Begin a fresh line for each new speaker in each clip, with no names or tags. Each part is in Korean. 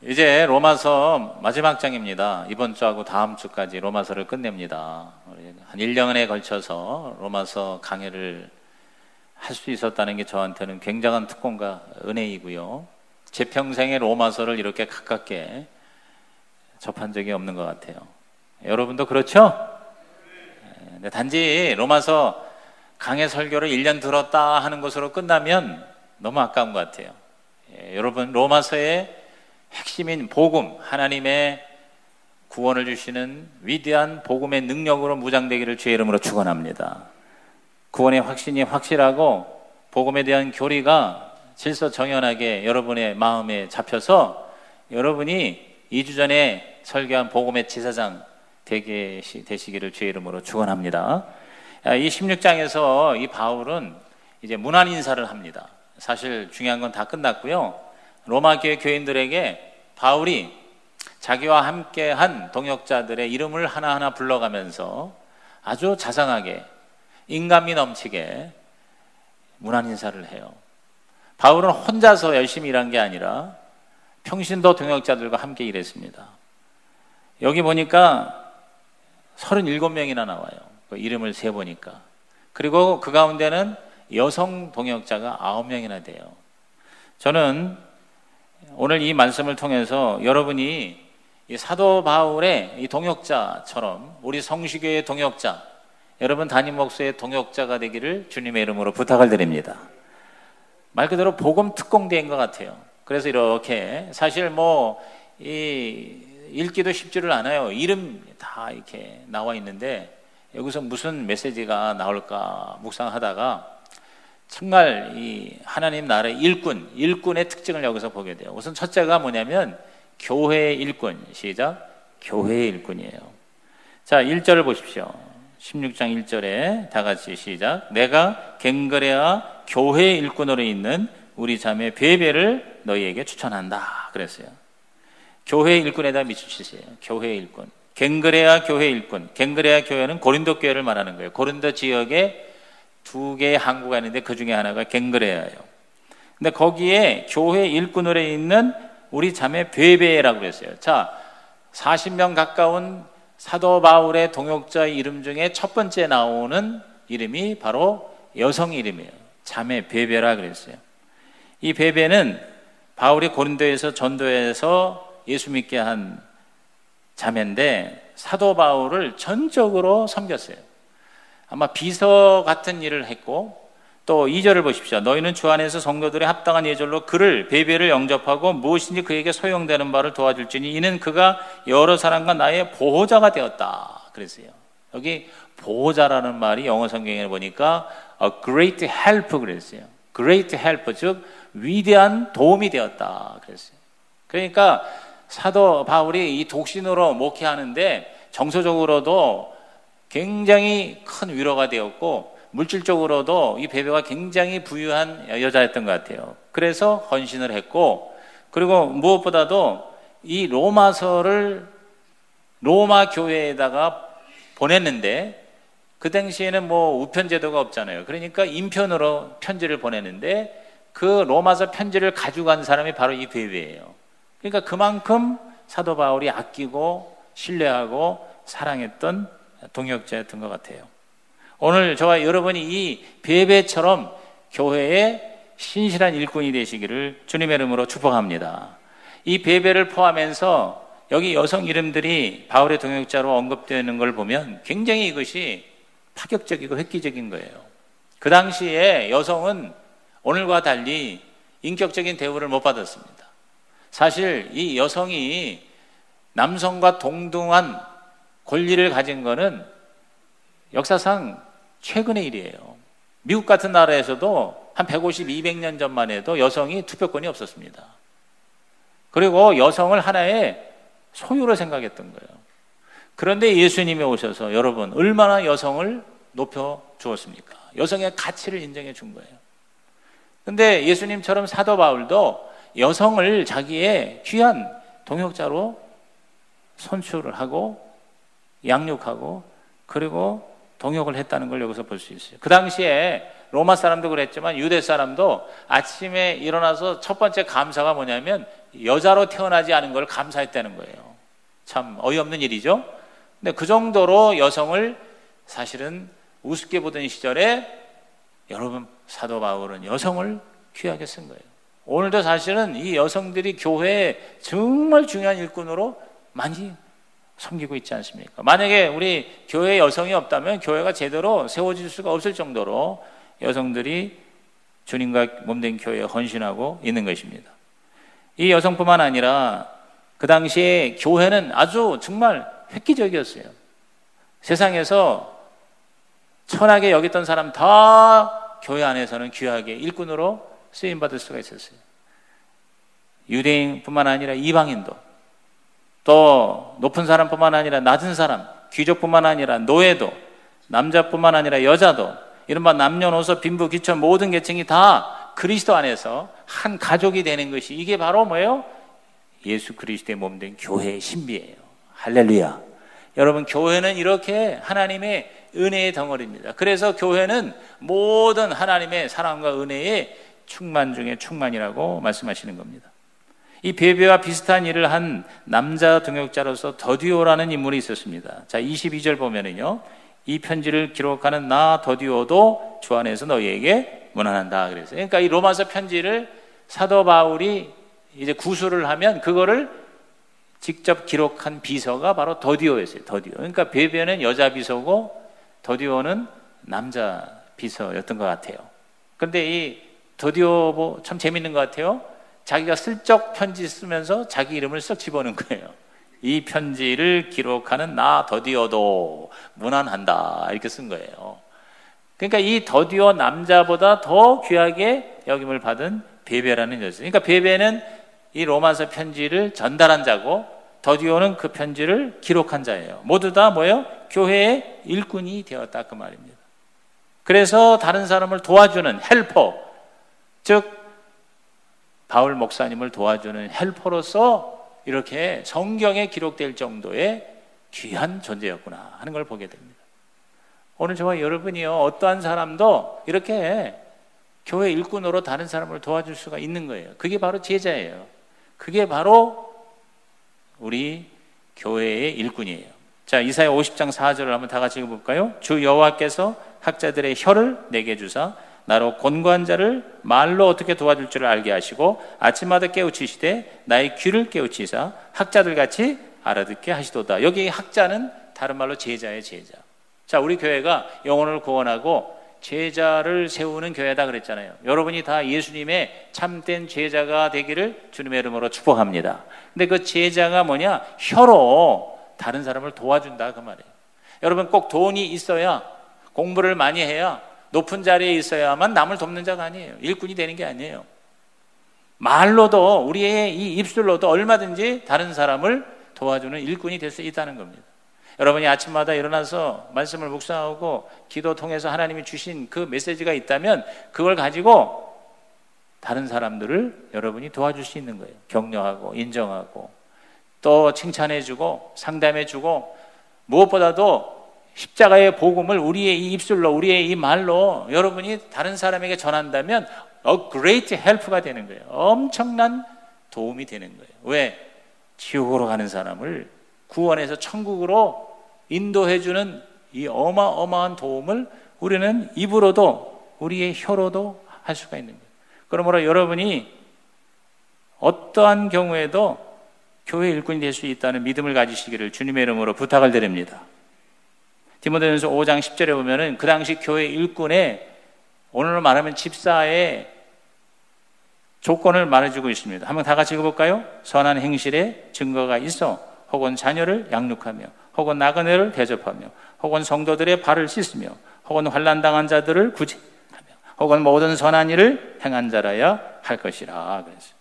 이제 로마서 마지막 장입니다. 이번 주하고 다음 주까지 로마서를 끝냅니다. 한 1년에 걸쳐서 로마서 강해를 할 수 있었다는 게 저한테는 굉장한 특권과 은혜이고요. 제 평생에 로마서를 이렇게 가깝게 접한 적이 없는 것 같아요. 여러분도 그렇죠? 네, 단지 로마서 강해 설교를 1년 들었다 하는 것으로 끝나면 너무 아까운 것 같아요. 여러분, 로마서의 핵심인 복음, 하나님의 구원을 주시는 위대한 복음의 능력으로 무장되기를 주의 이름으로 축원합니다. 구원의 확신이 확실하고 복음에 대한 교리가 질서정연하게 여러분의 마음에 잡혀서 여러분이 2주 전에 설교한 복음의 지사장 되시기를 주의 이름으로 축원합니다. 이 16장에서 이 바울은 이제 문안 인사를 합니다. 사실 중요한 건 다 끝났고요. 로마 교회 교인들에게 바울이 자기와 함께한 동역자들의 이름을 하나하나 불러가면서 아주 자상하게 인간미 넘치게 문안 인사를 해요. 바울은 혼자서 열심히 일한 게 아니라 평신도 동역자들과 함께 일했습니다. 여기 보니까 37명이나 나와요. 그 이름을 세보니까. 그리고 그 가운데는 여성 동역자가 9명이나 돼요. 저는 오늘 이 말씀을 통해서 여러분이 이 사도 바울의 이 동역자처럼 우리 성시교의 동역자, 여러분 담임 목사의 동역자가 되기를 주님의 이름으로 부탁을 드립니다. 말 그대로 복음 특공대인 것 같아요. 그래서 이렇게 사실 읽기도 쉽지를 않아요. 이름 다 이렇게 나와 있는데 여기서 무슨 메시지가 나올까 묵상하다가 정말 이 하나님 나라의 일꾼의 특징을 여기서 보게 돼요. 우선 첫째가 뭐냐면 교회의 일꾼. 시작. 교회의 일꾼이에요. 자, 1절을 보십시오. 16장 1절에 다 같이 시작. 내가 갱그레아 교회의 일꾼으로 있는 우리 자매 베베를 너희에게 추천한다 그랬어요. 교회의 일꾼에다 미치시세요. 교회의 일꾼. 갱그레아 교회의 일꾼. 갱그레아 교회는 고린도 교회를 말하는 거예요. 고린도 지역에 2개의 항구가 있는데 그 중에 하나가 갱그레아예요. 근데 거기에 교회 일꾼으로 있는 우리 자매 베베라고 그랬어요. 자, 40명 가까운 사도 바울의 동역자의 이름 중에 첫 번째 나오는 이름이 바로 여성 이름이에요. 자매 베베라 그랬어요. 이 베베는 바울이 고린도에서 전도해서 예수 믿게 한 자매인데 사도 바울을 전적으로 섬겼어요. 아마 비서 같은 일을 했고, 또 2절을 보십시오. 너희는 주 안에서 성도들의 합당한 예절로 그를 베베를 영접하고 무엇인지 그에게 소용되는 바를 도와줄지니 이는 그가 여러 사람과 나의 보호자가 되었다 그랬어요. 여기 보호자라는 말이 영어 성경에 보니까 a great help 그랬어요. great help, 즉 위대한 도움이 되었다 그랬어요. 그러니까 사도 바울이 이 독신으로 목회하는데 정서적으로도 굉장히 큰 위로가 되었고 물질적으로도 이 베베가 굉장히 부유한 여자였던 것 같아요. 그래서 헌신을 했고, 그리고 무엇보다도 이 로마서를 로마 교회에다가 보냈는데 그 당시에는 우편 제도가 없잖아요. 그러니까 인편으로 편지를 보냈는데 그 로마서 편지를 가져간 사람이 바로 이 베베예요. 그러니까 그만큼 사도 바울이 아끼고 신뢰하고 사랑했던 동역자였던 것 같아요. 오늘 저와 여러분이 이 베베처럼 교회의 신실한 일꾼이 되시기를 주님의 이름으로 축복합니다. 이 베베를 포함해서 여기 여성 이름들이 바울의 동역자로 언급되는 걸 보면 굉장히 이것이 파격적이고 획기적인 거예요. 그 당시에 여성은 오늘과 달리 인격적인 대우를 못 받았습니다. 사실 이 여성이 남성과 동등한 권리를 가진 것은 역사상 최근의 일이에요. 미국 같은 나라에서도 한 150, 200년 전만 해도 여성이 투표권이 없었습니다. 그리고 여성을 하나의 소유로 생각했던 거예요. 그런데 예수님이 오셔서 여러분 얼마나 여성을 높여 주었습니까? 여성의 가치를 인정해 준 거예요. 그런데 예수님처럼 사도 바울도 여성을 자기의 귀한 동역자로 선출을 하고 양육하고 그리고 동역을 했다는 걸 여기서 볼 수 있어요. 그 당시에 로마 사람도 그랬지만 유대 사람도 아침에 일어나서 첫 번째 감사가 뭐냐면 여자로 태어나지 않은 걸 감사했다는 거예요. 참 어이없는 일이죠. 근데 그 정도로 여성을 사실은 우습게 보던 시절에 여러분 사도 바울은 여성을 귀하게 쓴 거예요. 오늘도 사실은 이 여성들이 교회에 정말 중요한 일꾼으로 많이 섬기고 있지 않습니까? 만약에 우리 교회에 여성이 없다면 교회가 제대로 세워질 수가 없을 정도로 여성들이 주님과 몸된 교회에 헌신하고 있는 것입니다. 이 여성뿐만 아니라 그 당시에 교회는 아주 정말 획기적이었어요. 세상에서 천하게 여겼던 사람 다 교회 안에서는 귀하게 일꾼으로 쓰임받을 수가 있었어요. 유대인뿐만 아니라 이방인도, 또 높은 사람뿐만 아니라 낮은 사람, 귀족뿐만 아니라 노예도, 남자뿐만 아니라 여자도, 이른바 남녀노소 빈부 귀천 모든 계층이 다 그리스도 안에서 한 가족이 되는 것이, 이게 바로 뭐예요? 예수 그리스도의 몸된 교회의 신비예요. 할렐루야. 여러분, 교회는 이렇게 하나님의 은혜의 덩어리입니다. 그래서 교회는 모든 하나님의 사랑과 은혜의 충만 중에 충만이라고 말씀하시는 겁니다. 이 베베와 비슷한 일을 한 남자 동역자로서 더디오라는 인물이 있었습니다. 자, 22절 보면은요, 이 편지를 기록하는 나 더디오도 주 안에서 너희에게 문안한다 그랬어요. 그러니까 이 로마서 편지를 사도 바울이 이제 구술을 하면 그거를 직접 기록한 비서가 바로 더디오였어요. 더디오. 그러니까 베베는 여자 비서고 더디오는 남자 비서였던 것 같아요. 그런데 이 더디오 참 재밌는 것 같아요. 자기가 슬쩍 편지 쓰면서 자기 이름을 쓱 집어넣은 거예요. 이 편지를 기록하는 나 더디오도 문안한다 이렇게 쓴 거예요. 그러니까 이 더디오 남자보다 더 귀하게 여김을 받은 베베라는 여자. 그러니까 베베는 이 로마서 편지를 전달한 자고 더디오는 그 편지를 기록한 자예요. 모두 다 뭐예요? 교회의 일꾼이 되었다 그 말입니다. 그래서 다른 사람을 도와주는 헬퍼, 즉 바울 목사님을 도와주는 헬퍼로서 이렇게 성경에 기록될 정도의 귀한 존재였구나 하는 걸 보게 됩니다. 오늘 저와 여러분이요, 어떠한 사람도 이렇게 교회 일꾼으로 다른 사람을 도와줄 수가 있는 거예요. 그게 바로 제자예요. 그게 바로 우리 교회의 일꾼이에요. 자, 이사야 50장 4절을 한번 다 같이 읽어볼까요? 주 여호와께서 학자들의 혀를 내게 주사 나로 곤고한 자를 말로 어떻게 도와줄 줄을 알게 하시고 아침마다 깨우치시되 나의 귀를 깨우치사 학자들같이 알아듣게 하시도다. 여기 학자는 다른 말로 제자의 제자. 자, 우리 교회가 영혼을 구원하고 제자를 세우는 교회다 그랬잖아요. 여러분이 다 예수님의 참된 제자가 되기를 주님의 이름으로 축복합니다. 근데 그 제자가 뭐냐? 혀로 다른 사람을 도와준다 그 말이에요. 여러분, 꼭 돈이 있어야, 공부를 많이 해야, 높은 자리에 있어야만 남을 돕는 자가 아니에요. 일꾼이 되는 게 아니에요. 말로도, 우리의 이 입술로도 얼마든지 다른 사람을 도와주는 일꾼이 될 수 있다는 겁니다. 여러분이 아침마다 일어나서 말씀을 묵상하고 기도 통해서 하나님이 주신 그 메시지가 있다면 그걸 가지고 다른 사람들을 여러분이 도와줄 수 있는 거예요. 격려하고 인정하고 또 칭찬해주고 상담해주고, 무엇보다도 십자가의 복음을 우리의 이 입술로, 우리의 이 말로 여러분이 다른 사람에게 전한다면 a great help가 되는 거예요. 엄청난 도움이 되는 거예요. 왜? 지옥으로 가는 사람을 구원해서 천국으로 인도해주는 이 어마어마한 도움을 우리는 입으로도 우리의 혀로도 할 수가 있는 거예요. 그러므로 여러분이 어떠한 경우에도 교회 일꾼이 될 수 있다는 믿음을 가지시기를 주님의 이름으로 부탁을 드립니다. 디모데전서 5장 10절에 보면은 그 당시 교회 일꾼의, 오늘로 말하면 집사의 조건을 말해주고 있습니다. 한번 다 같이 읽어볼까요? 선한 행실에 증거가 있어 혹은 자녀를 양육하며 혹은 나그네를 대접하며 혹은 성도들의 발을 씻으며 혹은 환난당한 자들을 구제하며 혹은 모든 선한 일을 행한 자라야 할 것이라 그랬어요.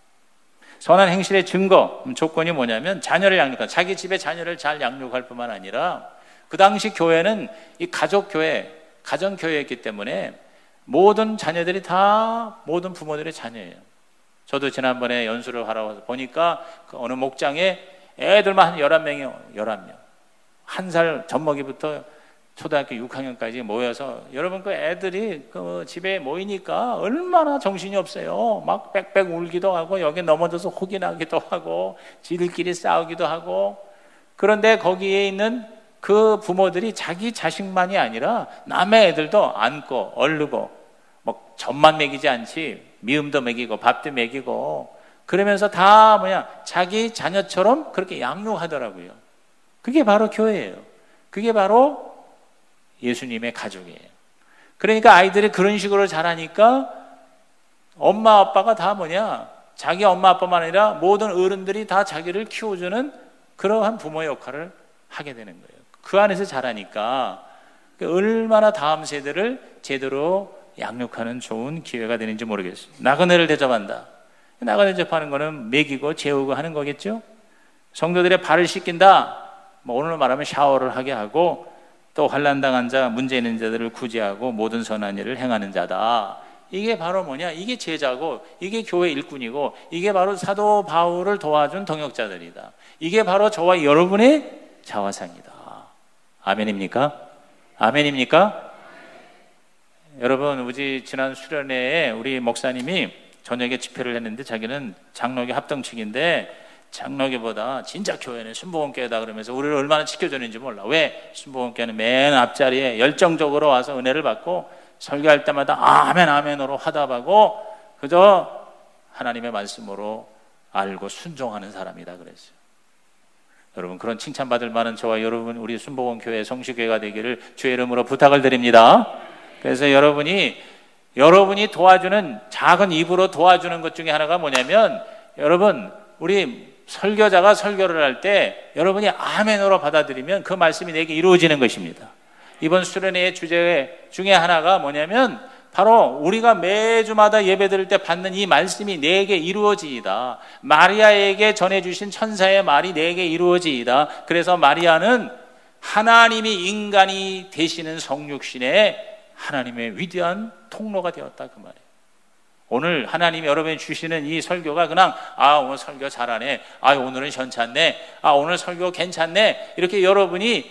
선한 행실의 증거, 조건이 뭐냐면 자녀를 양육하는, 자기 집에 자녀를 잘 양육할 뿐만 아니라 그 당시 교회는 이 가족교회, 가정교회였기 때문에 모든 자녀들이 다 모든 부모들의 자녀예요. 저도 지난번에 연수를 하러 와서 보니까 그 어느 목장에 애들만 한 11명이요. 11명. 한 살 젖먹이부터 초등학교 6학년까지 모여서 여러분 그 애들이 그 집에 모이니까 얼마나 정신이 없어요. 막 빽빽 울기도 하고 여기 넘어져서 혹이 나기도 하고 지들끼리 싸우기도 하고. 그런데 거기에 있는 그 부모들이 자기 자식만이 아니라 남의 애들도 안고 얼르고 뭐 젖만 먹이지 않지 미음도 먹이고 밥도 먹이고 그러면서 다 자기 자녀처럼 그렇게 양육하더라고요. 그게 바로 교회예요. 그게 바로 예수님의 가족이에요. 그러니까 아이들이 그런 식으로 자라니까 엄마 아빠가 다 자기 엄마 아빠만 아니라 모든 어른들이 다 자기를 키워주는 그러한 부모 역할을 하게 되는 거예요. 그 안에서 자라니까 얼마나 다음 세대를 제대로 양육하는 좋은 기회가 되는지 모르겠어요. 나그네를 대접한다. 나그네 대접하는 거는 먹이고 재우고 하는 거겠죠. 성도들의 발을 씻긴다. 오늘로 말하면 샤워를 하게 하고 또 환난당한 자, 문제 있는 자들을 구제하고 모든 선한 일을 행하는 자다. 이게 바로 이게 제자고 이게 교회 일꾼이고 이게 바로 사도 바울을 도와준 동역자들이다. 이게 바로 저와 여러분의 자화상이다. 아멘입니까? 아멘입니까? 여러분, 우리 지난 수련회에 우리 목사님이 저녁에 집회를 했는데 자기는 장로교 합동측인데 장로교보다 진짜 교회는 순복음교회다 그러면서 우리를 얼마나 지켜주는지 몰라. 왜? 순복음교회는 맨 앞자리에 열정적으로 와서 은혜를 받고 설교할 때마다 아멘 아멘으로 화답하고 그저 하나님의 말씀으로 알고 순종하는 사람이다 그랬어요. 여러분, 그런 칭찬받을 만한 저와 여러분 우리 순복음교회 성시교회가 되기를 주의 이름으로 부탁을 드립니다. 그래서 여러분이 도와주는 작은 입으로 도와주는 것 중에 하나가 뭐냐면 여러분 우리 설교자가 설교를 할 때 여러분이 아멘으로 받아들이면 그 말씀이 내게 이루어지는 것입니다. 이번 수련회의 주제 중에 하나가 뭐냐면 바로 우리가 매주마다 예배 드릴 때 받는 이 말씀이 내게 이루어지이다. 마리아에게 전해주신 천사의 말이 내게 이루어지이다. 그래서 마리아는 하나님이 인간이 되시는 성육신의 하나님의 위대한 통로가 되었다 그 말이에요. 오늘 하나님이 여러분이 주시는 이 설교가 그냥 오늘 설교 잘하네, 오늘은 현찮네, 오늘 설교 괜찮네 이렇게 여러분이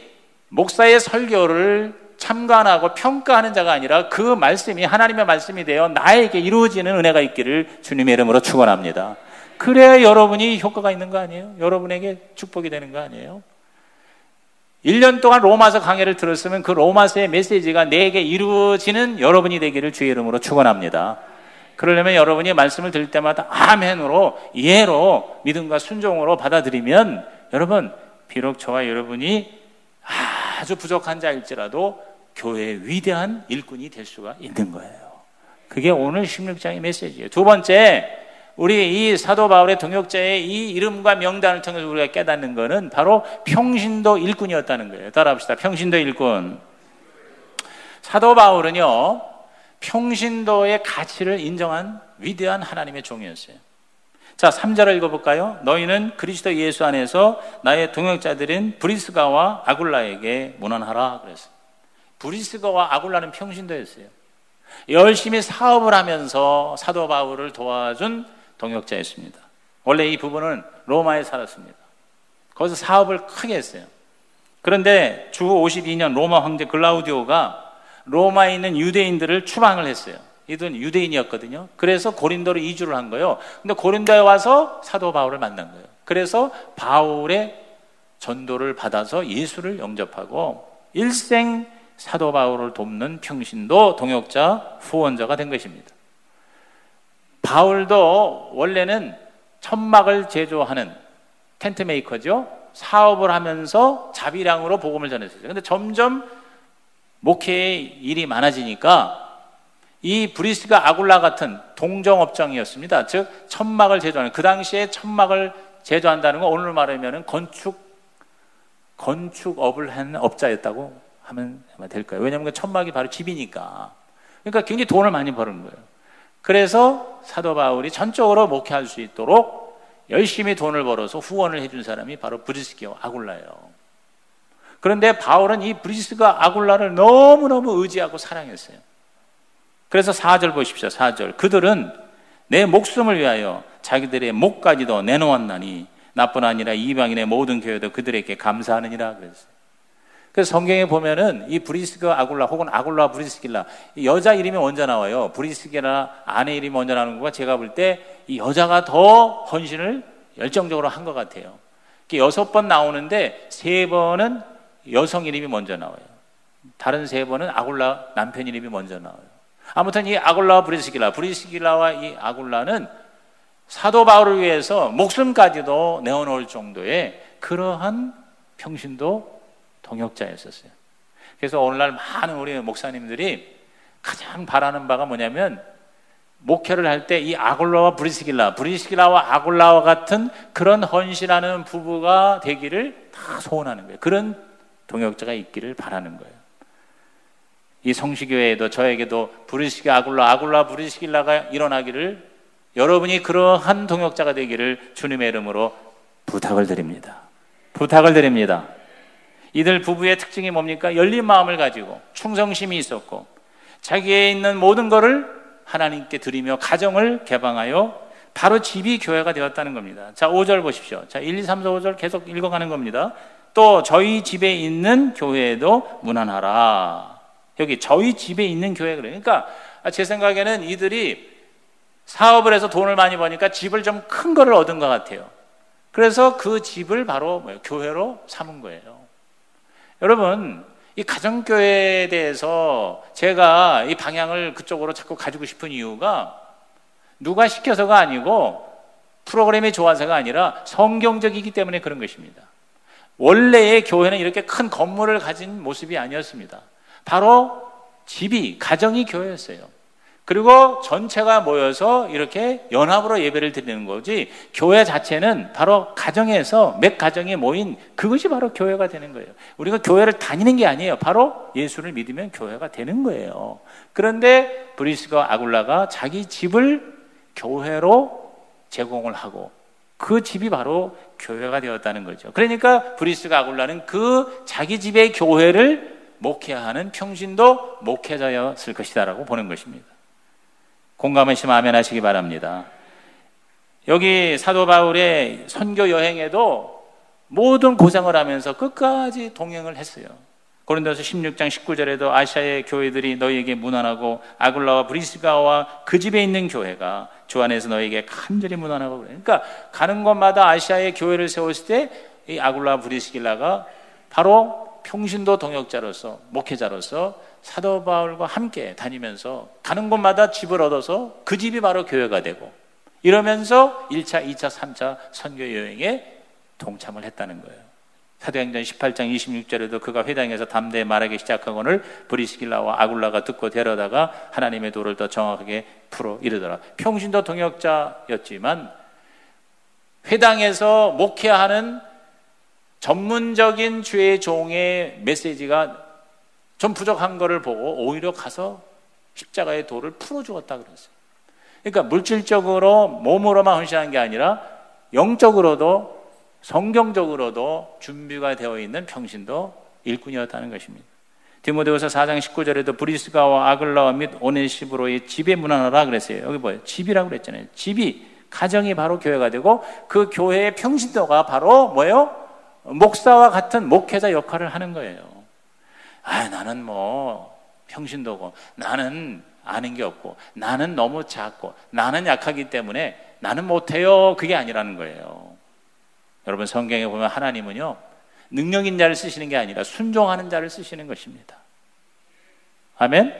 목사의 설교를 참관하고 평가하는 자가 아니라 그 말씀이 하나님의 말씀이 되어 나에게 이루어지는 은혜가 있기를 주님의 이름으로 축원합니다. 그래야 여러분이 효과가 있는 거 아니에요? 여러분에게 축복이 되는 거 아니에요? 1년 동안 로마서 강해를 들었으면 그 로마서의 메시지가 내게 이루어지는 여러분이 되기를 주의 이름으로 축원합니다. 그러려면 여러분이 말씀을 들을 때마다 아멘으로 예로 믿음과 순종으로 받아들이면 여러분 비록 저와 여러분이 아주 부족한 자일지라도 교회의 위대한 일꾼이 될 수가 있는 거예요. 그게 오늘 16장의 메시지예요. 두 번째, 우리 이 사도 바울의 동역자의 이 이름과 명단을 통해서 우리가 깨닫는 것은 바로 평신도 일꾼이었다는 거예요. 따라합시다. 평신도 일꾼. 사도 바울은요 평신도의 가치를 인정한 위대한 하나님의 종이었어요. 자, 3절을 읽어볼까요? 너희는 그리스도 예수 안에서 나의 동역자들인 브리스가와 아굴라에게 문안하라 그랬어요. 브리스가와 아굴라는 평신도였어요. 열심히 사업을 하면서 사도 바울을 도와준 동역자였습니다. 원래 이 부부는 로마에 살았습니다. 거기서 사업을 크게 했어요. 그런데 주 52년 로마 황제 글라우디오가 로마에 있는 유대인들을 추방을 했어요. 이들은 유대인이었거든요. 그래서 고린도로 이주를 한 거예요. 근데 고린도에 와서 사도 바울을 만난 거예요. 그래서 바울의 전도를 받아서 예수를 영접하고 일생 사도 바울을 돕는 평신도 동역자 후원자가 된 것입니다. 바울도 원래는 천막을 제조하는 텐트 메이커죠. 사업을 하면서 자비량으로 복음을 전했어요. 그런데 점점 목회의 일이 많아지니까 이 브리스가 아굴라 같은 동정업장이었습니다. 즉 천막을 제조하는, 그 당시에 천막을 제조한다는 건 오늘 말하면 건축업을 한 업자였다고 하면 될까요? 왜냐하면 천막이 바로 집이니까. 그러니까 굉장히 돈을 많이 버는 거예요. 그래서 사도 바울이 전적으로 목회할 수 있도록 열심히 돈을 벌어서 후원을 해준 사람이 바로 브리스가 아굴라예요. 그런데 바울은 이 브리스가 아굴라를 너무너무 의지하고 사랑했어요. 그래서 4절 보십시오. 4절. 그들은 내 목숨을 위하여 자기들의 목까지도 내놓았나니 나뿐 아니라 이방인의 모든 교회도 그들에게 감사하느니라 그랬어요. 그래서 성경에 보면은 이 브리스가 아굴라 혹은 아굴라 브리스길라, 여자 이름이 먼저 나와요. 브리스길라 아내 이름이 먼저 나오는 거가 제가 볼 때 이 여자가 더 헌신을 열정적으로 한 것 같아요. 6번 나오는데 3번은 여성 이름이 먼저 나와요. 다른 3번은 아굴라 남편 이름이 먼저 나와요. 아무튼 이 아굴라와 브리스길라와 이 아굴라는 사도 바울을 위해서 목숨까지도 내어놓을 정도의 그러한 평신도 동역자였었어요. 그래서 오늘날 많은 우리 목사님들이 가장 바라는 바가 뭐냐면, 목회를 할 때 이 아굴라와 브리스길라와 아굴라와 같은 그런 헌신하는 부부가 되기를 다 소원하는 거예요. 그런 동역자가 있기를 바라는 거예요. 이 성시교회에도 저에게도 브리스길라 아굴라 브리스길라가 일어나기를, 여러분이 그러한 동역자가 되기를 주님의 이름으로 부탁을 드립니다. 부탁을 드립니다. 이들 부부의 특징이 뭡니까? 열린 마음을 가지고 충성심이 있었고 자기에 있는 모든 것을 하나님께 드리며 가정을 개방하여 바로 집이 교회가 되었다는 겁니다. 자, 5절 보십시오. 자, 1, 2, 3, 4, 5절 계속 읽어가는 겁니다. 또 저희 집에 있는 교회에도 문안하라. 여기 저희 집에 있는 교회, 그러니까 제 생각에는 이들이 사업을 해서 돈을 많이 버니까 집을 좀 큰 거를 얻은 것 같아요. 그래서 그 집을 바로 교회로 삼은 거예요. 여러분, 이 가정교회에 대해서 제가 이 방향을 그쪽으로 자꾸 가지고 싶은 이유가 누가 시켜서가 아니고 프로그램이 좋아서가 아니라 성경적이기 때문에 그런 것입니다. 원래의 교회는 이렇게 큰 건물을 가진 모습이 아니었습니다. 바로 집이, 가정이 교회였어요. 그리고 전체가 모여서 이렇게 연합으로 예배를 드리는 거지, 교회 자체는 바로 가정에서 몇 가정이 모인 그것이 바로 교회가 되는 거예요. 우리가 교회를 다니는 게 아니에요. 바로 예수를 믿으면 교회가 되는 거예요. 그런데 브리스가 아굴라가 자기 집을 교회로 제공을 하고 그 집이 바로 교회가 되었다는 거죠. 그러니까 브리스가 아굴라는 그 자기 집의 교회를 목회하는 평신도 목회자였을 것이다라고 보는 것입니다. 공감하시면 아멘 하시기 바랍니다. 여기 사도 바울의 선교 여행에도 모든 고생을 하면서 끝까지 동행을 했어요. 고린도서 16장 19절에도 아시아의 교회들이 너희에게 문안하고 아굴라와 브리스가와 그 집에 있는 교회가 주 안에서 너희에게 간절히 문안하고 그래요. 그러니까 가는 곳마다 아시아의 교회를 세웠을 때 이 아굴라와 브리스길라가 바로 평신도 동역자로서, 목회자로서 사도 바울과 함께 다니면서 가는 곳마다 집을 얻어서 그 집이 바로 교회가 되고, 이러면서 1차, 2차, 3차 선교 여행에 동참을 했다는 거예요. 사도행전 18장 26절에도 그가 회당에서 담대히 말하기 시작하거늘 브리스길라와 아굴라가 듣고 데려다가 하나님의 도를 더 정확하게 풀어 이르더라. 평신도 동역자였지만 회당에서 목회하는 전문적인 주의 종의 메시지가 좀 부족한 거를 보고 오히려 가서 십자가의 도를 풀어주었다 그랬어요. 그러니까 물질적으로 몸으로만 헌신한 게 아니라 영적으로도 성경적으로도 준비가 되어 있는 평신도 일꾼이었다는 것입니다. 디모데후서 4장 19절에도 브리스가와 아글라와 및 오네시브로의 집에 문안하라 그랬어요. 여기 뭐예요? 집이라고 그랬잖아요. 집이, 가정이 바로 교회가 되고 그 교회의 평신도가 바로 뭐예요? 목사와 같은 목회자 역할을 하는 거예요. 나는 뭐 평신도고, 나는 아는 게 없고, 나는 너무 작고, 나는 약하기 때문에 나는 못해요. 그게 아니라는 거예요. 여러분, 성경에 보면 하나님은요, 능력인 자를 쓰시는 게 아니라 순종하는 자를 쓰시는 것입니다. 아멘?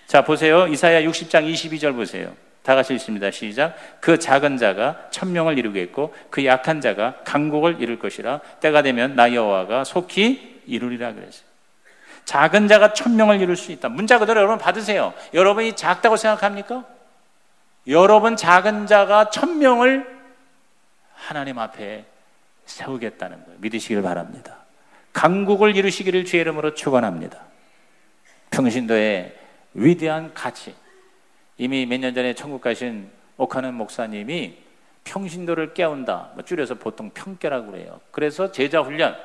자, 보세요. 이사야 60장 22절 보세요. 다 같이 읽습니다. 시작. 그 작은 자가 1000명을 이루겠고 그 약한 자가 강국을 이룰 것이라. 때가 되면 나 여호와가 속히 이루리라 그랬어요. 작은 자가 1000명을 이룰 수 있다. 문자 그대로 여러분 받으세요. 여러분이 작다고 생각합니까? 여러분 작은 자가 1000명을 하나님 앞에 세우겠다는 거예요. 믿으시길 바랍니다. 강국을 이루시기를 주의 이름으로 축원합니다. 평신도의 위대한 가치, 이미 몇 년 전에 천국 가신 오카는 목사님이 평신도를 깨운다, 줄여서 보통 평깨라고 그래요. 그래서 제자훈련,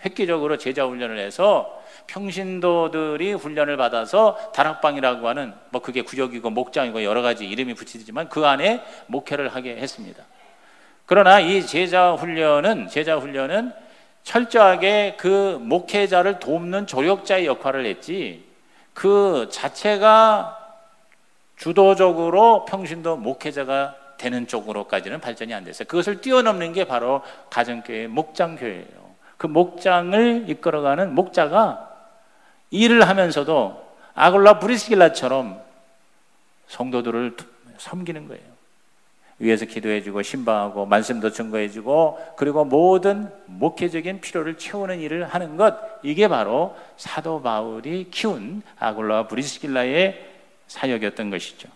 획기적으로 제자훈련을 해서 평신도들이 훈련을 받아서 다락방이라고 하는, 그게 구역이고 목장이고 여러 가지 이름이 붙이지만 그 안에 목회를 하게 했습니다. 그러나 이 제자훈련은 철저하게 그 목회자를 돕는 조력자의 역할을 했지, 그 자체가 주도적으로 평신도 목회자가 되는 쪽으로까지는 발전이 안 됐어요. 그것을 뛰어넘는 게 바로 가정교회, 목장교회예요. 그 목장을 이끌어가는 목자가 일을 하면서도 아굴라 브리스길라처럼 성도들을 섬기는 거예요. 위에서 기도해주고 신방하고 말씀도 증거해주고, 그리고 모든 목회적인 필요를 채우는 일을 하는 것, 이게 바로 사도 바울이 키운 아굴라와 브리스길라의 사역이었던 것이죠.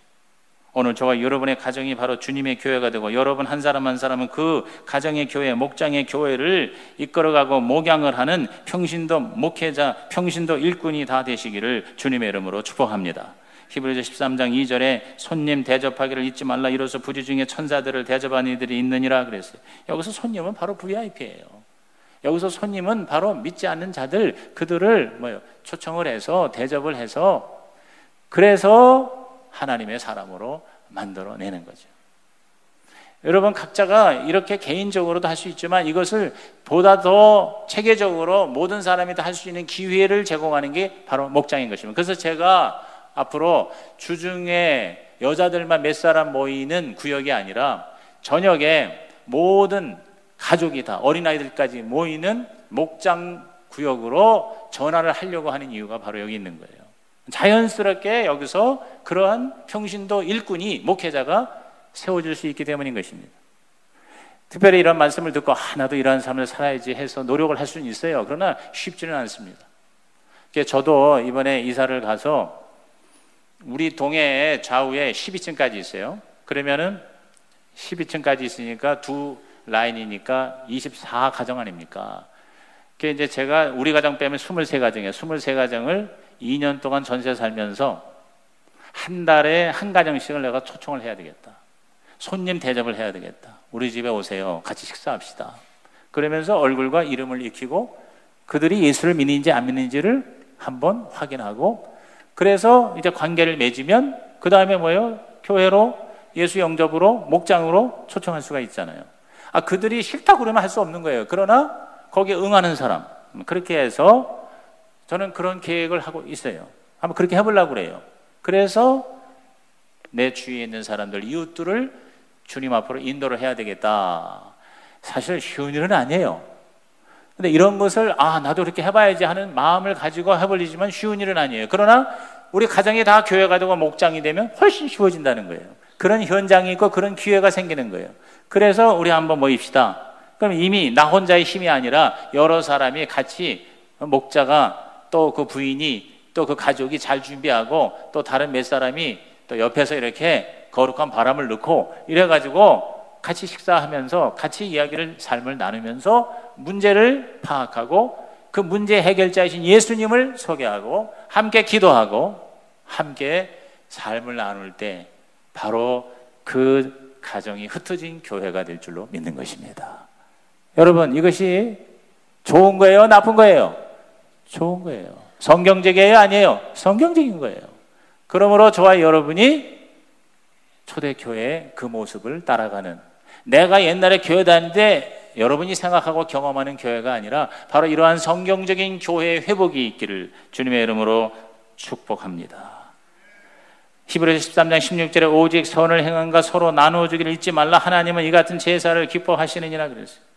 오늘 저와 여러분의 가정이 바로 주님의 교회가 되고, 여러분 한 사람 한 사람은 그 가정의 교회, 목장의 교회를 이끌어가고 목양을 하는 평신도 목회자, 평신도 일꾼이 다 되시기를 주님의 이름으로 축복합니다. 히브리서 13장 2절에 손님 대접하기를 잊지 말라, 이로써 부지 중에 천사들을 대접하는 이들이 있느니라 그랬어요. 여기서 손님은 바로 VIP예요. 여기서 손님은 바로 믿지 않는 자들, 그들을 초청을 해서 대접을 해서, 그래서 하나님의 사람으로 만들어내는 거죠. 여러분 각자가 이렇게 개인적으로도 할 수 있지만, 이것을 보다 더 체계적으로 모든 사람이 다 할 수 있는 기회를 제공하는 게 바로 목장인 것입니다. 그래서 제가 앞으로 주중에 여자들만 몇 사람 모이는 구역이 아니라 저녁에 모든 가족이 다, 어린아이들까지 모이는 목장 구역으로 전환을 하려고 하는 이유가 바로 여기 있는 거예요. 자연스럽게 여기서 그러한 평신도 일꾼이, 목회자가 세워질 수 있기 때문인 것입니다. 특별히 이런 말씀을 듣고 나도 이러한 삶을 살아야지 해서 노력을 할 수는 있어요. 그러나 쉽지는 않습니다. 저도 이번에 이사를 가서 우리 동해 좌우에 12층까지 있어요. 그러면은 12층까지 있으니까 두 라인이니까 24가정 아닙니까? 그게 이제 제가 우리 가정 빼면 23가정이에요. 23가정을 2년 동안 전세 살면서 한 달에 한 가정씩을 내가 초청을 해야 되겠다. 손님 대접을 해야 되겠다. 우리 집에 오세요. 같이 식사합시다. 그러면서 얼굴과 이름을 익히고 그들이 예수를 믿는지 안 믿는지를 한번 확인하고, 그래서 이제 관계를 맺으면 그 다음에 뭐예요? 교회로, 예수 영접으로, 목장으로 초청할 수가 있잖아요. 그들이 싫다고 그러면 할 수 없는 거예요. 그러나 거기에 응하는 사람, 그렇게 해서 저는 그런 계획을 하고 있어요. 한번 그렇게 해보려고 그래요. 그래서 내 주위에 있는 사람들, 이웃들을 주님 앞으로 인도를 해야 되겠다. 사실 쉬운 일은 아니에요. 근데 이런 것을 나도 그렇게 해봐야지 하는 마음을 가지고 해버리지만 쉬운 일은 아니에요. 그러나 우리 가정이 다 교회가 되고 목장이 되면 훨씬 쉬워진다는 거예요. 그런 현장이 있고 그런 기회가 생기는 거예요. 그래서 우리 한번 모입시다. 그럼 이미 나 혼자의 힘이 아니라 여러 사람이 같이, 목자가 또 그 부인이 또 그 가족이 잘 준비하고 또 다른 몇 사람이 또 옆에서 이렇게 거룩한 바람을 넣고 이래가지고 같이 식사하면서 같이 이야기를, 삶을 나누면서 문제를 파악하고 그 문제 해결자이신 예수님을 소개하고 함께 기도하고 함께 삶을 나눌 때 바로 그 가정이 흩어진 교회가 될 줄로 믿는 것입니다. 여러분, 이것이 좋은 거예요? 나쁜 거예요? 좋은 거예요. 성경적이에요? 아니에요? 성경적인 거예요. 그러므로 저와 여러분이 초대교회의 그 모습을 따라가는, 내가 옛날에 교회 다니는데 여러분이 생각하고 경험하는 교회가 아니라 바로 이러한 성경적인 교회의 회복이 있기를 주님의 이름으로 축복합니다. 히브리서 13장 16절에 오직 선을 행함과 서로 나누어 주기를 잊지 말라, 하나님은 이 같은 제사를 기뻐하시느니라 그랬어요.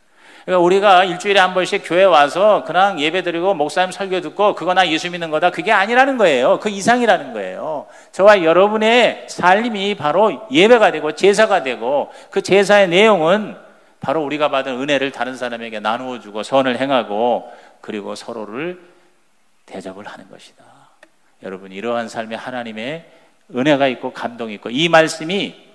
그러니까 우리가 일주일에 한 번씩 교회 와서 그냥 예배 드리고 목사님 설교 듣고 그거 나 예수 믿는 거다, 그게 아니라는 거예요. 그 이상이라는 거예요. 저와 여러분의 삶이 바로 예배가 되고 제사가 되고, 그 제사의 내용은 바로 우리가 받은 은혜를 다른 사람에게 나누어 주고 선을 행하고 그리고 서로를 대접을 하는 것이다. 여러분, 이러한 삶에 하나님의 은혜가 있고 감동이 있고, 이 말씀이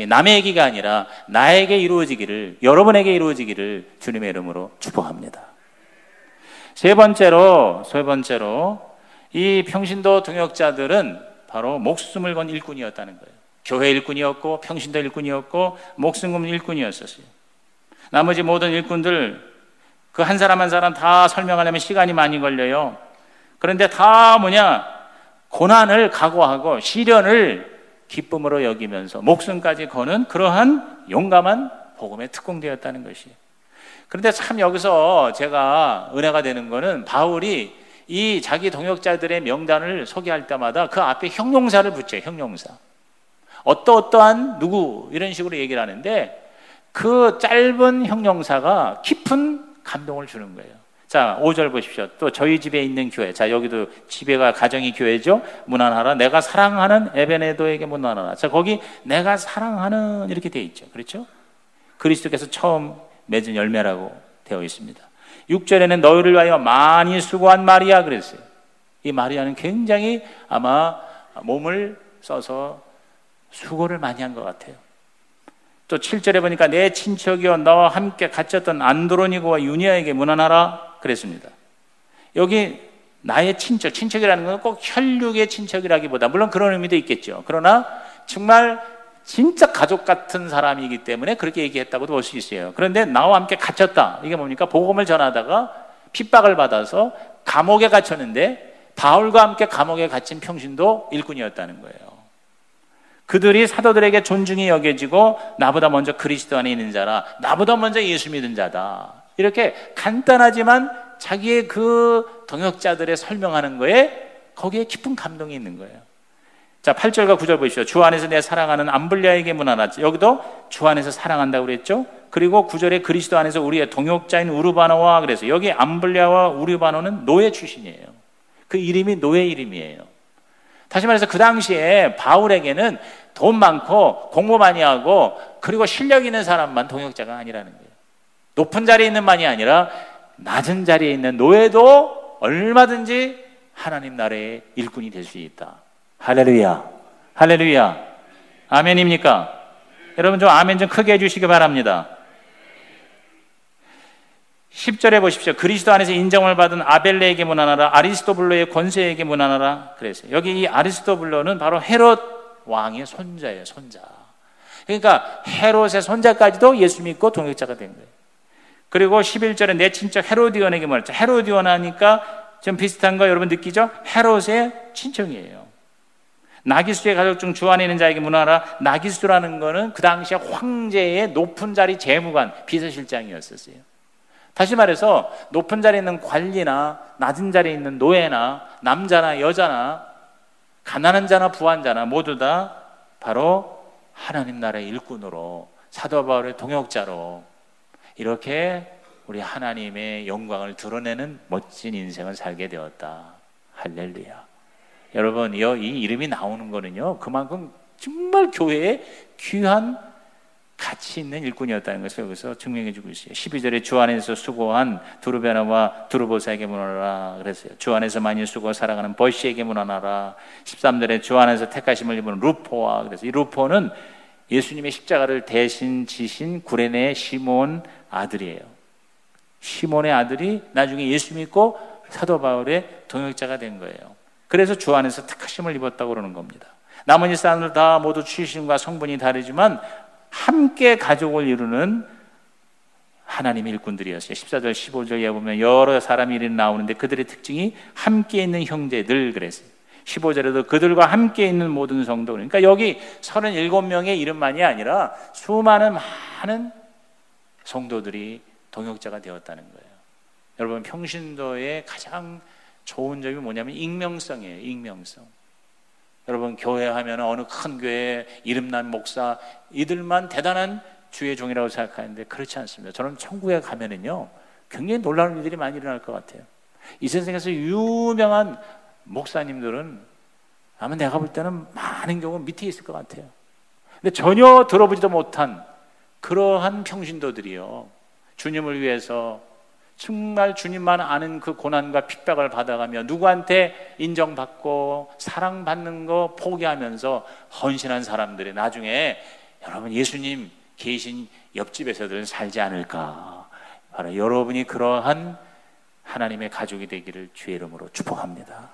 남의 얘기가 아니라 나에게 이루어지기를, 여러분에게 이루어지기를 주님의 이름으로 축복합니다. 세 번째로 이 평신도 동역자들은 바로 목숨을 건 일꾼이었다는 거예요. 교회 일꾼이었고 평신도 일꾼이었고 목숨 건 일꾼이었었어요. 나머지 모든 일꾼들 그 한 사람 한 사람 다 설명하려면 시간이 많이 걸려요. 그런데 다 고난을 각오하고 시련을 기쁨으로 여기면서 목숨까지 거는 그러한 용감한 복음에 특공되었다는 것이에요. 그런데 참 여기서 제가 은혜가 되는 거는 바울이 이 자기 동역자들의 명단을 소개할 때마다 그 앞에 형용사를 붙여요. 형용사. 어떠어떠한 누구 이런 식으로 얘기를 하는데 그 짧은 형용사가 깊은 감동을 주는 거예요. 자, 5절 보십시오. 또 저희 집에 있는 교회. 자, 여기도 집에가 가정이 교회죠. 문안하라. 내가 사랑하는 에베네도에게 문안하라. 자, 거기 내가 사랑하는 이렇게 되어 있죠. 그렇죠? 그리스도께서 처음 맺은 열매라고 되어 있습니다. 6절에는 너희를 위하여 많이 수고한 마리아 그랬어요. 이 마리아는 굉장히 아마 몸을 써서 수고를 많이 한 것 같아요. 또 7절에 보니까 내 친척이여 너와 함께 갇혔던 안드로니고와 유니아에게 문안하라 그랬습니다. 여기 나의 친척, 친척이라는 건 꼭 혈육의 친척이라기보다 물론 그런 의미도 있겠죠. 그러나 정말 진짜 가족 같은 사람이기 때문에 그렇게 얘기했다고도 볼 수 있어요. 그런데 나와 함께 갇혔다. 이게 뭡니까? 복음을 전하다가 핍박을 받아서 감옥에 갇혔는데 바울과 함께 감옥에 갇힌 평신도 일꾼이었다는 거예요. 그들이 사도들에게 존중이 여겨지고 나보다 먼저 그리스도 안에 있는 자라, 나보다 먼저 예수 믿은 자다. 이렇게 간단하지만 자기의 그 동역자들의 설명하는 거에 거기에 깊은 감동이 있는 거예요. 자, 8절과 9절 보십시오. 주 안에서 내 사랑하는 암블리아에게 문안하라. 여기도 주 안에서 사랑한다고 그랬죠. 그리고 9절에 그리스도 안에서 우리의 동역자인 우르바노와 그래서 여기 암블리아와 우르바노는 노예 출신이에요. 그 이름이 노예 이름이에요. 다시 말해서 그 당시에 바울에게는 돈 많고 공부 많이 하고 그리고 실력 있는 사람만 동역자가 아니라는 거예요. 높은 자리에 있는 만이 아니라 낮은 자리에 있는 노예도 얼마든지 하나님 나라의 일꾼이 될 수 있다. 할렐루야. 할렐루야. 아멘입니까? 여러분 좀 아멘 좀 크게 해주시기 바랍니다. 10절에 보십시오. 그리스도 안에서 인정을 받은 아벨레에게 문안하라. 아리스토블로의 권세에게 문안하라. 그랬어요. 여기 이 아리스토블로는 바로 헤롯 왕의 손자예요. 손자. 그러니까 헤롯의 손자까지도 예수 믿고 동역자가 된 거예요. 그리고 11절에 내 친척 헤로디온에게 문안하라. 헤로디온 하니까 좀 비슷한 거 여러분 느끼죠? 헤롯의 친척이에요. 나기수의 가족 중 주 안에 있는 자에게 문안하라. 나기수라는 거는 그 당시에 황제의 높은 자리 재무관, 비서실장이었었어요. 다시 말해서 높은 자리에 있는 관리나 낮은 자리에 있는 노예나 남자나 여자나 가난한 자나 부한 자나 모두 다 바로 하나님 나라의 일꾼으로 사도 바울의 동역자로 이렇게 우리 하나님의 영광을 드러내는 멋진 인생을 살게 되었다. 할렐루야. 여러분, 이 이름이 나오는 거는요, 그만큼 정말 교회에 귀한 가치 있는 일꾼이었다는 것을 여기서 증명해 주고 있어요. 12절에 주 안에서 수고한 두르베나와 두르보사에게 문안하라 그랬어요. 주 안에서 많이 수고 살아가는 버시에게 문안하라. 13절에 주 안에서 택하심을 입은 루포와 그래서 이 루포는 예수님의 십자가를 대신 지신 구레네 시몬 아들이에요. 시몬의 아들이 나중에 예수 믿고 사도 바울의 동역자가 된 거예요. 그래서 주 안에서 택하심을 입었다고 그러는 겁니다. 나머지 사람들 다 모두 출신과 성분이 다르지만 함께 가족을 이루는 하나님의 일꾼들이었어요. 14절 15절에 보면 여러 사람이 나오는데 그들의 특징이 함께 있는 형제들 그랬어요. 15절에도 그들과 함께 있는 모든 성도, 그러니까 여기 37명의 이름만이 아니라 수많은 많은 성도들이 동역자가 되었다는 거예요. 여러분, 평신도의 가장 좋은 점이 뭐냐면 익명성이에요. 익명성. 여러분, 교회 하면 어느 큰 교회 이름난 목사 이들만 대단한 주의 종이라고 생각하는데 그렇지 않습니다. 저는 천국에 가면은요 굉장히 놀라운 일들이 많이 일어날 것 같아요. 이 세상에서 유명한 목사님들은 아마 내가 볼 때는 많은 경우 밑에 있을 것 같아요. 근데 전혀 들어보지도 못한 그러한 평신도들이요, 주님을 위해서 정말 주님만 아는 그 고난과 핍박을 받아가며 누구한테 인정받고 사랑받는 거 포기하면서 헌신한 사람들이 나중에 여러분 예수님 계신 옆집에서들 살지 않을까. 바로 여러분이 그러한 하나님의 가족이 되기를 주의 이름으로 축복합니다.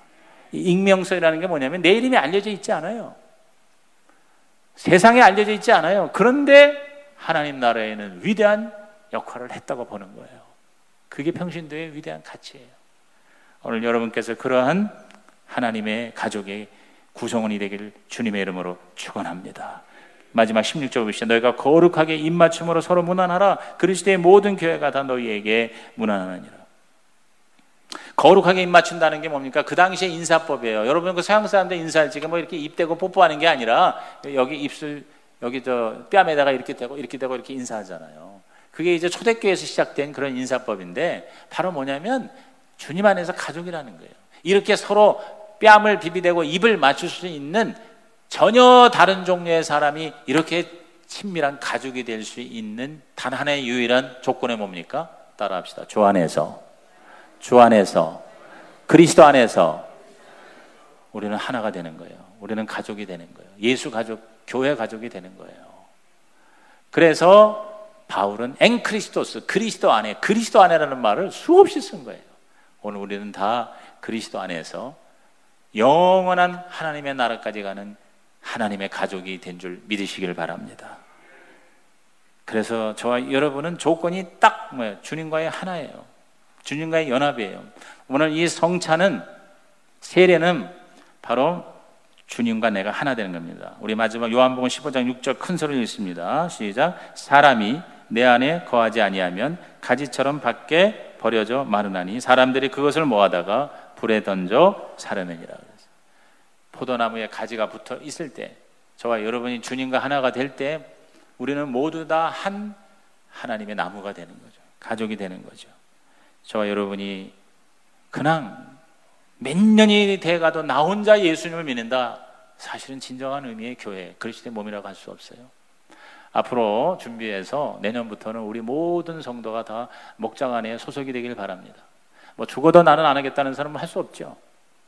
이 익명성이라는 게 뭐냐면 내 이름이 알려져 있지 않아요. 세상에 알려져 있지 않아요. 그런데 하나님 나라에는 위대한 역할을 했다고 보는 거예요. 그게 평신도의 위대한 가치예요. 오늘 여러분께서 그러한 하나님의 가족의 구성원이 되기를 주님의 이름으로 축원합니다. 마지막 16절 보시죠. 너희가 거룩하게 입맞춤으로 서로 문안하라. 그리스도의 모든 교회가 다 너희에게 문안하느니라. 거룩하게 입맞춘다는 게 뭡니까? 그 당시의 인사법이에요. 여러분 그 서양 사람들 인사할 적에 뭐 이렇게 입 대고 뽀뽀하는 게 아니라 여기 입술 여기 저 뺨에다가 이렇게 대고 이렇게 인사하잖아요. 그게 이제 초대교회에서 시작된 그런 인사법인데 바로 뭐냐면 주님 안에서 가족이라는 거예요. 이렇게 서로 뺨을 비비대고 입을 맞출 수 있는 전혀 다른 종류의 사람이 이렇게 친밀한 가족이 될 수 있는 단 하나의 유일한 조건이 뭡니까? 따라합시다. 주 안에서 그리스도 안에서 우리는 하나가 되는 거예요. 우리는 가족이 되는 거예요. 예수 가족, 교회 가족이 되는 거예요. 그래서 바울은 엔크리스토스, 그리스도 안에라는 말을 수없이 쓴 거예요. 오늘 우리는 다 그리스도 안에서 영원한 하나님의 나라까지 가는 하나님의 가족이 된 줄 믿으시길 바랍니다. 그래서 저와 여러분은 조건이 딱 뭐예요? 주님과의 하나예요. 주님과의 연합이에요. 오늘 이 성찬은, 세례는 바로 주님과 내가 하나 되는 겁니다. 우리 마지막 요한복음 15장 6절 큰 소리를 읽습니다. 시작. 사람이 내 안에 거하지 아니하면 가지처럼 밖에 버려져 마르나니 사람들이 그것을 모아다가 불에 던져 사르느니라. 포도나무에 가지가 붙어 있을 때, 저와 여러분이 주님과 하나가 될 때 우리는 모두 다 한 하나님의 나무가 되는 거죠. 가족이 되는 거죠. 저와 여러분이 그냥 몇 년이 돼가도 나 혼자 예수님을 믿는다, 사실은 진정한 의미의 교회, 그리스도의 몸이라고 할 수 없어요. 앞으로 준비해서 내년부터는 우리 모든 성도가 다 목장 안에 소속이 되길 바랍니다. 뭐 죽어도 나는 안 하겠다는 사람은 할 수 없죠.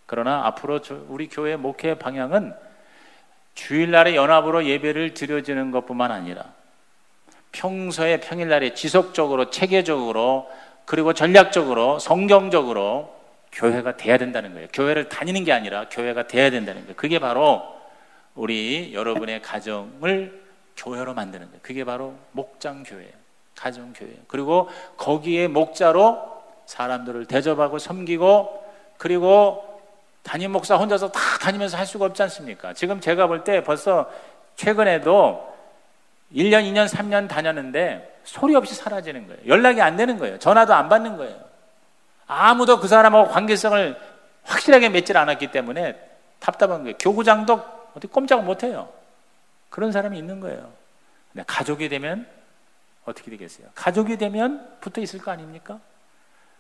그러나 앞으로 우리 교회 목회 방향은 주일날에 연합으로 예배를 드려지는 것뿐만 아니라 평소에 평일날에 지속적으로, 체계적으로, 그리고 전략적으로, 성경적으로 교회가 돼야 된다는 거예요. 교회를 다니는 게 아니라 교회가 돼야 된다는 거예요. 그게 바로 우리 여러분의 가정을 교회로 만드는 거예요. 그게 바로 목장교회예요. 가정교회예요. 그리고 거기에 목자로 사람들을 대접하고 섬기고, 그리고 담임 목사 혼자서 다 다니면서 할 수가 없지 않습니까? 지금 제가 볼 때 벌써 최근에도 1년, 2년, 3년 다녔는데 소리 없이 사라지는 거예요. 연락이 안 되는 거예요. 전화도 안 받는 거예요. 아무도 그 사람하고 관계성을 확실하게 맺질 않았기 때문에 답답한 거예요. 교구장도 어디 꼼짝 못해요. 그런 사람이 있는 거예요. 근데 가족이 되면 어떻게 되겠어요? 가족이 되면 붙어 있을 거 아닙니까?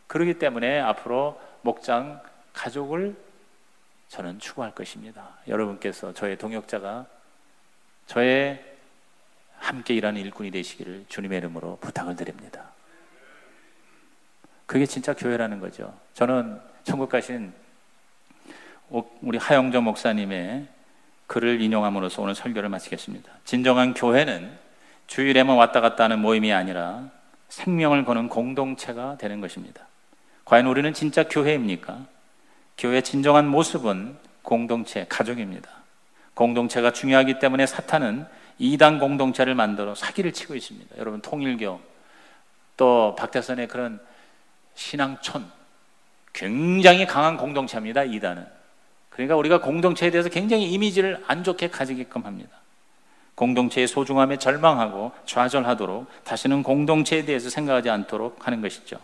그렇기 때문에 앞으로 목장 가족을 저는 추구할 것입니다. 여러분께서 저의 동역자가, 저의 함께 일하는 일꾼이 되시기를 주님의 이름으로 부탁을 드립니다. 그게 진짜 교회라는 거죠. 저는 천국 가신 우리 하영조 목사님의 글을 인용함으로써 오늘 설교를 마치겠습니다. 진정한 교회는 주일에만 왔다 갔다 하는 모임이 아니라 생명을 거는 공동체가 되는 것입니다. 과연 우리는 진짜 교회입니까? 교회의 진정한 모습은 공동체, 가족입니다. 공동체가 중요하기 때문에 사탄은 이단 공동체를 만들어 사기를 치고 있습니다. 여러분, 통일교, 또 박태선의 그런 신앙촌, 굉장히 강한 공동체입니다. 이단은. 그러니까 우리가 공동체에 대해서 굉장히 이미지를 안 좋게 가지게끔 합니다. 공동체의 소중함에 절망하고 좌절하도록 다시는 공동체에 대해서 생각하지 않도록 하는 것이죠.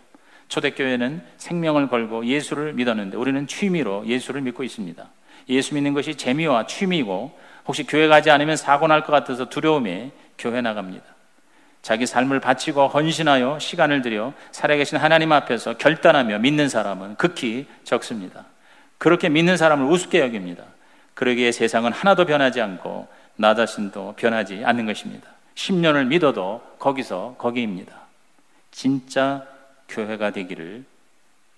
초대교회는 생명을 걸고 예수를 믿었는데 우리는 취미로 예수를 믿고 있습니다. 예수 믿는 것이 재미와 취미이고, 혹시 교회 가지 않으면 사고 날 것 같아서 두려움에 교회 나갑니다. 자기 삶을 바치고 헌신하여 시간을 들여 살아계신 하나님 앞에서 결단하며 믿는 사람은 극히 적습니다. 그렇게 믿는 사람을 우습게 여깁니다. 그러기에 세상은 하나도 변하지 않고 나 자신도 변하지 않는 것입니다. 10년을 믿어도 거기서 거기입니다. 진짜 교회가 되기를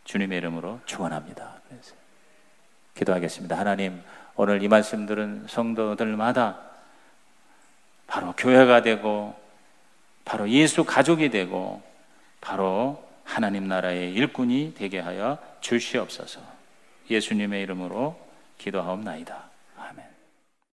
주님의 이름으로 축원합니다. 그래서 기도하겠습니다. 하나님, 오늘 이 말씀 들은 성도들마다 바로 교회가 되고, 바로 예수 가족이 되고, 바로 하나님 나라의 일꾼이 되게 하여 주시옵소서. 예수님의 이름으로 기도하옵나이다.